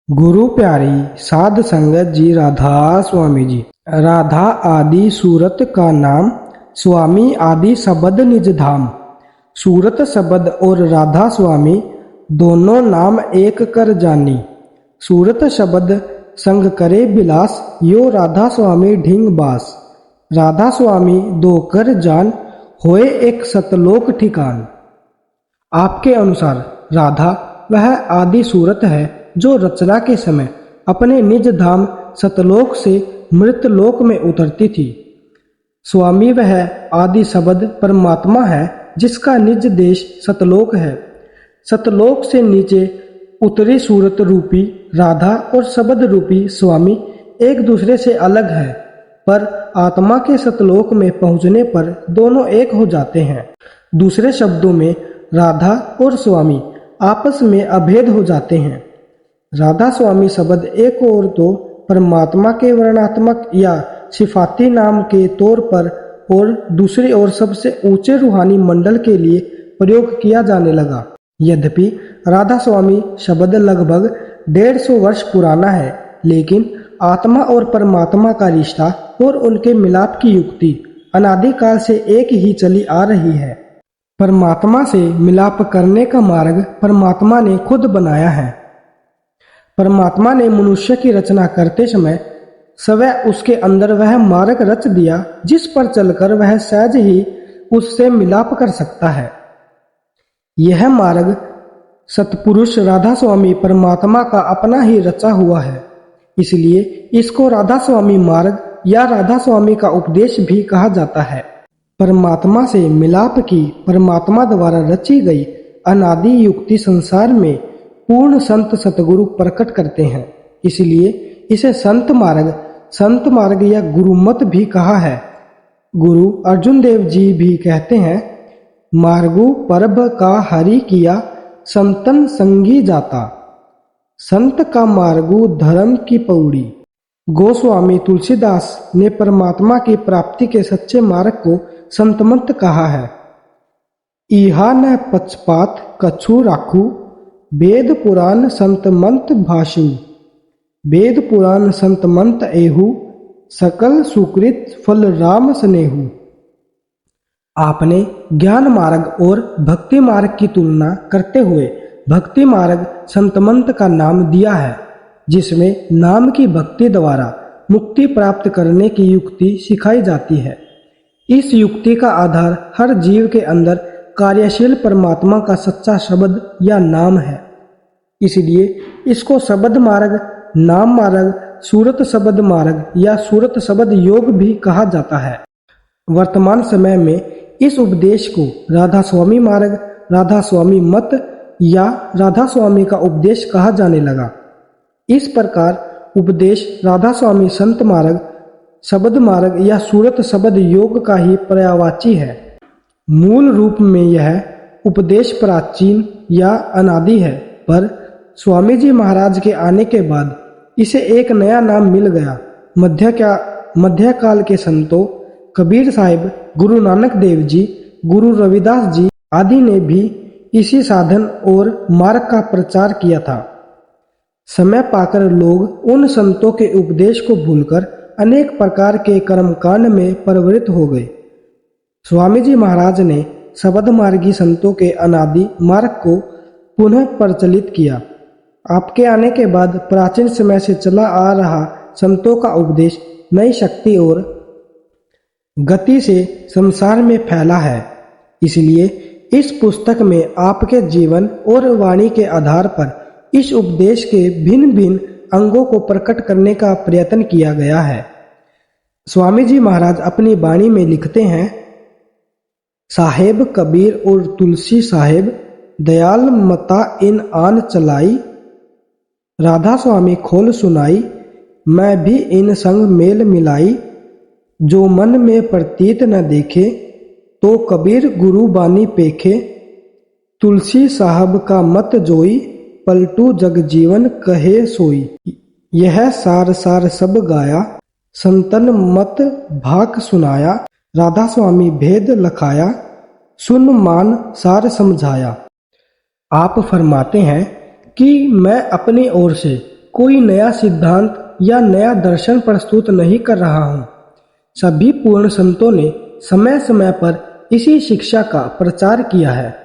गुरु प्यारी साध संगत जी राधा स्वामी जी। राधा आदि सूरत का नाम, स्वामी आदि शब्द निज धाम। सूरत शब्द और राधा स्वामी दोनों नाम एक कर जानी। सूरत शब्द संग करे बिलास, यो राधा स्वामी ढींग बास। राधा स्वामी दो कर जान, होए एक सतलोक ठिकान। आपके अनुसार राधा वह आदि सूरत है जो रचना के समय अपने निज धाम सतलोक से मृतलोक में उतरती थी। स्वामी वह आदि शब्द परमात्मा है जिसका निज देश सतलोक है। सतलोक से नीचे उतरी सूरत रूपी राधा और शब्द रूपी स्वामी एक दूसरे से अलग है, पर आत्मा के सतलोक में पहुंचने पर दोनों एक हो जाते हैं। दूसरे शब्दों में राधा और स्वामी आपस में अभेद हो जाते हैं। राधा स्वामी शब्द एक और तो परमात्मा के वर्णात्मक या सिफाती नाम के तौर पर और दूसरी ओर सबसे ऊंचे रूहानी मंडल के लिए प्रयोग किया जाने लगा। यद्यपि राधा स्वामी शब्द लगभग 150 वर्ष पुराना है, लेकिन आत्मा और परमात्मा का रिश्ता और उनके मिलाप की युक्ति अनादिकाल से एक ही चली आ रही है। परमात्मा से मिलाप करने का मार्ग परमात्मा ने खुद बनाया है। परमात्मा ने मनुष्य की रचना करते समय स्वयं उसके अंदर वह मार्ग रच दिया जिस पर चलकर वह सहज ही उससे मिलाप कर सकता है। यह मार्ग सतपुरुष राधा स्वामी परमात्मा का अपना ही रचा हुआ है, इसलिए इसको राधा स्वामी मार्ग या राधा स्वामी का उपदेश भी कहा जाता है। परमात्मा से मिलाप की परमात्मा द्वारा रची गई अनादि युक्ति संसार में पूर्ण संत सतगुरु प्रकट करते हैं, इसलिए इसे संत मार्ग या गुरुमत भी कहा है। गुरु अर्जुन देव जी भी कहते हैं, मार्गु परब का हरि किया संतन संगी जाता, संत का मार्गु धर्म की पौड़ी। गोस्वामी तुलसीदास ने परमात्मा की प्राप्ति के सच्चे मार्ग को संतमंत कहा है। इहा न पक्षपात कछु राखू, वेद पुराण संतमंत भाषु। वेद पुराण संतमंत एहु, सकल सुकृत फल राम स्नेहु। आपने ज्ञान मार्ग और भक्ति मार्ग की तुलना करते हुए भक्ति मार्ग संतमंत का नाम दिया है, जिसमें नाम की भक्ति द्वारा मुक्ति प्राप्त करने की युक्ति सिखाई जाती है। इस युक्ति का आधार हर जीव के अंदर कार्यशील परमात्मा का सच्चा शब्द या नाम है, इसलिए इसको शब्द मार्ग, नाम मार्ग, सूरत शब्द मार्ग या सूरत शब्द योग भी कहा जाता है। वर्तमान समय में इस उपदेश को राधा स्वामी मार्ग, राधा स्वामी मत या राधा स्वामी का उपदेश कहा जाने लगा। इस प्रकार उपदेश राधा स्वामी संत मार्ग, शब्द मार्ग या सूरत शब्द योग का ही पर्यायवाची है। मूल रूप में यह उपदेश प्राचीन या अनादि है, पर स्वामी जी महाराज के आने के बाद इसे एक नया नाम मिल गया। मध्यकाल के संतों कबीर साहिब, गुरु नानक देव जी, गुरु रविदास जी आदि ने भी इसी साधन और मार्ग का प्रचार किया था। समय पाकर लोग उन संतों के उपदेश को भूलकर अनेक प्रकार के कर्मकांड में प्रवृत्त हो गए। स्वामी जी महाराज ने शब्द मार्गी संतों के अनादि मार्ग को पुनः प्रचलित किया। आपके आने के बाद प्राचीन समय से चला आ रहा संतों का उपदेश नई शक्ति और गति से संसार में फैला है। इसलिए इस पुस्तक में आपके जीवन और वाणी के आधार पर इस उपदेश के भिन्न भिन्न अंगों को प्रकट करने का प्रयत्न किया गया है। स्वामी जी महाराज अपनी वाणी में लिखते हैं, साहेब कबीर और तुलसी साहेब दयाल मता इन आन चलाई, राधा स्वामी खोल सुनाई, मैं भी इन संग मेल मिलाई, जो मन में प्रतीत न देखे तो कबीर गुरु बानी पेखे, तुलसी साहब का मत जोई, पलटू जग जीवन कहे सोई। यह सार सार सब गाया, संतन मत भाक सुनाया, राधा स्वामी भेद लखाया, सुन मान सार समझाया। आप फरमाते हैं कि मैं अपनी ओर से कोई नया सिद्धांत या नया दर्शन प्रस्तुत नहीं कर रहा हूँ। सभी पूर्ण संतों ने समय समय पर इसी शिक्षा का प्रचार किया है।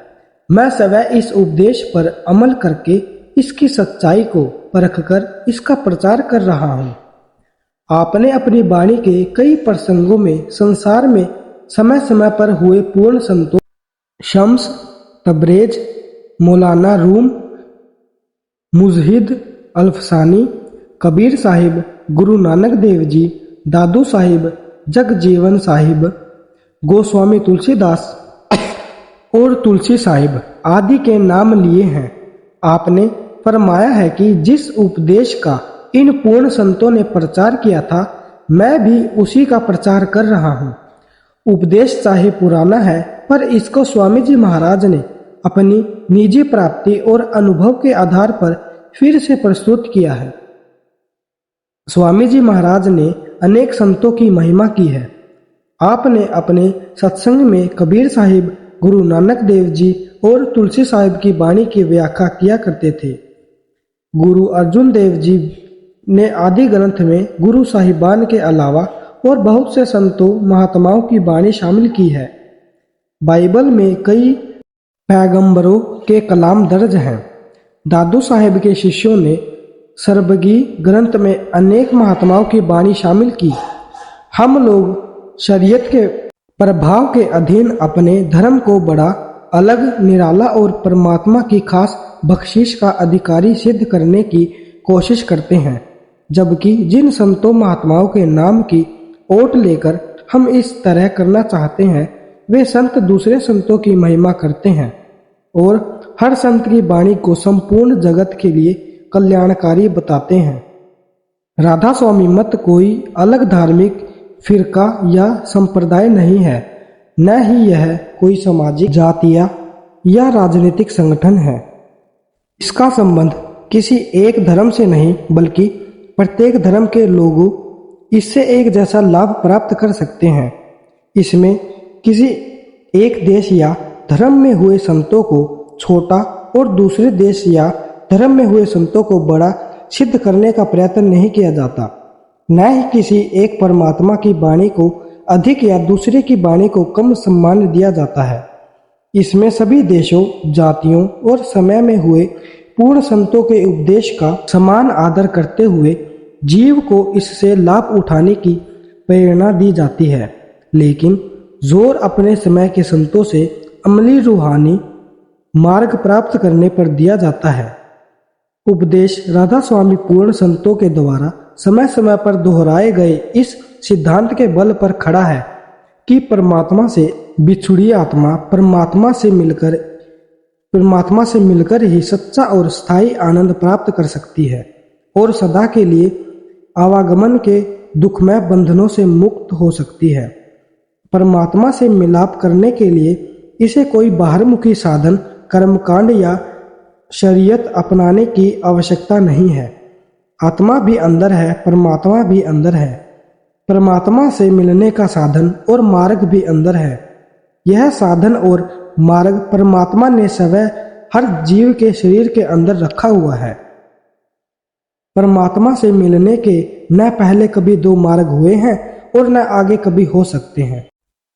मैं स्वयं इस उपदेश पर अमल करके इसकी सच्चाई को परखकर इसका प्रचार कर रहा हूँ। आपने अपनी वाणी के कई प्रसंगों में संसार में समय समय पर हुए पूर्ण संतों शम्स, तबरेज, मौलाना रूम, मुजहिद अल्फसानी, कबीर साहिब, गुरु नानक देव जी, दादू साहिब, जगजीवन साहिब, गोस्वामी तुलसीदास और तुलसी साहिब आदि के नाम लिए हैं। आपने फरमाया है कि जिस उपदेश का इन पूर्ण संतों ने प्रचार किया था, मैं भी उसी का प्रचार कर रहा हूँ। उपदेश चाहे पुराना है, पर इसको स्वामी जी महाराज ने अपनी निजी प्राप्ति और अनुभव के आधार पर फिर से प्रस्तुत किया है। स्वामी जी महाराज ने अनेक संतों की महिमा की है। आपने अपने सत्संग में कबीर साहिब, गुरु नानक देव जी और तुलसी साहिब की वाणी की व्याख्या किया करते थे। गुरु अर्जुन देव जी ने आदि ग्रंथ में गुरु साहिबान के अलावा और बहुत से संतों महात्माओं की वाणी शामिल की है। बाइबल में कई पैगंबरों के कलाम दर्ज हैं। दादू साहिब के शिष्यों ने सर्बगी ग्रंथ में अनेक महात्माओं की वाणी शामिल की। हम लोग शरीयत के प्रभाव के अधीन अपने धर्म को बड़ा अलग, निराला और परमात्मा की खास बख्शिश का अधिकारी सिद्ध करने की कोशिश करते हैं, जबकि जिन संतों महात्माओं के नाम की ओट लेकर हम इस तरह करना चाहते हैं, वे संत दूसरे संतों की महिमा करते हैं और हर संत की वाणी को संपूर्ण जगत के लिए कल्याणकारी बताते हैं। राधा स्वामी मत कोई अलग धार्मिक फिरका या संप्रदाय नहीं है, न ही यह कोई सामाजिक, जातीय या राजनीतिक संगठन है। इसका संबंध किसी एक धर्म से नहीं, बल्कि प्रत्येक धर्म के लोग इससे एक जैसा लाभ प्राप्त कर सकते हैं। इसमें किसी एक देश या धर्म में हुए संतों को छोटा और दूसरे देश या धर्म में हुए संतों को बड़ा सिद्ध करने का प्रयत्न नहीं किया जाता। न ही किसी एक परमात्मा की वाणी को अधिक या दूसरे की वाणी को कम सम्मान दिया जाता है। इसमें सभी देशों, जातियों और समय में हुए पूर्ण संतों के उपदेश का समान आदर करते हुए जीव को इससे लाभ उठाने की प्रेरणा दी जाती है। लेकिन जोर अपने समय के संतों से अमली रूहानी मार्ग प्राप्त करने पर दिया जाता है। उपदेश राधा स्वामी पूर्ण संतों के द्वारा समय समय पर दोहराए गए इस सिद्धांत के बल पर खड़ा है कि परमात्मा से बिछुड़ी आत्मा परमात्मा से मिलकर ही सच्चा और स्थायी आनंद प्राप्त कर सकती है और सदा के लिए आवागमन के दुखमय बंधनों से मुक्त हो सकती है। परमात्मा से मिलाप करने के लिए इसे कोई बाहरमुखी साधन, कर्मकांड या शरीयत अपनाने की आवश्यकता नहीं है। आत्मा भी अंदर है, परमात्मा भी अंदर है। परमात्मा से मिलने का साधन और मार्ग भी अंदर है। यह साधन और मार्ग परमात्मा ने स्वयं हर जीव के शरीर के अंदर रखा हुआ है। परमात्मा से मिलने के न पहले कभी दो मार्ग हुए हैं और न आगे कभी हो सकते हैं।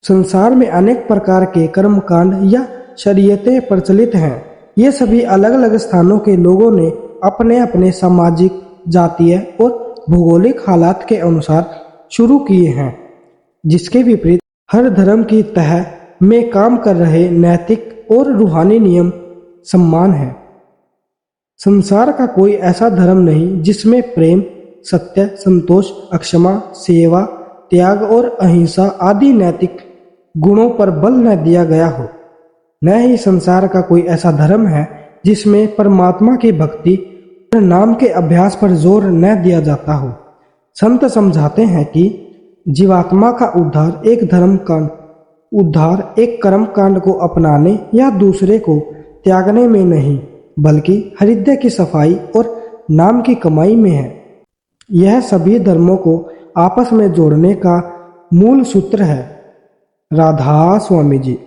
संसार में अनेक प्रकार के कर्मकांड या शरीयतें प्रचलित हैं। ये सभी अलग अलग स्थानों के लोगों ने अपने अपने सामाजिक, जातीय और भौगोलिक हालात के अनुसार शुरू किए हैं, जिसके विपरीत हर धर्म की तह में काम कर रहे नैतिक और रूहानी नियम सम्मान है। संसार का कोई ऐसा धर्म नहीं जिसमें प्रेम, सत्य, संतोष, अक्षमा, सेवा, त्याग और अहिंसा आदि नैतिक गुणों पर बल न दिया गया हो। न ही संसार का कोई ऐसा धर्म है जिसमें परमात्मा की भक्ति और नाम के अभ्यास पर जोर न दिया जाता हो। संत समझाते हैं कि जीवात्मा का उद्धार एक कर्म कांड को अपनाने या दूसरे को त्यागने में नहीं, बल्कि हृदय की सफाई और नाम की कमाई में है। यह सभी धर्मों को आपस में जोड़ने का मूल सूत्र है। राधा स्वामी जी।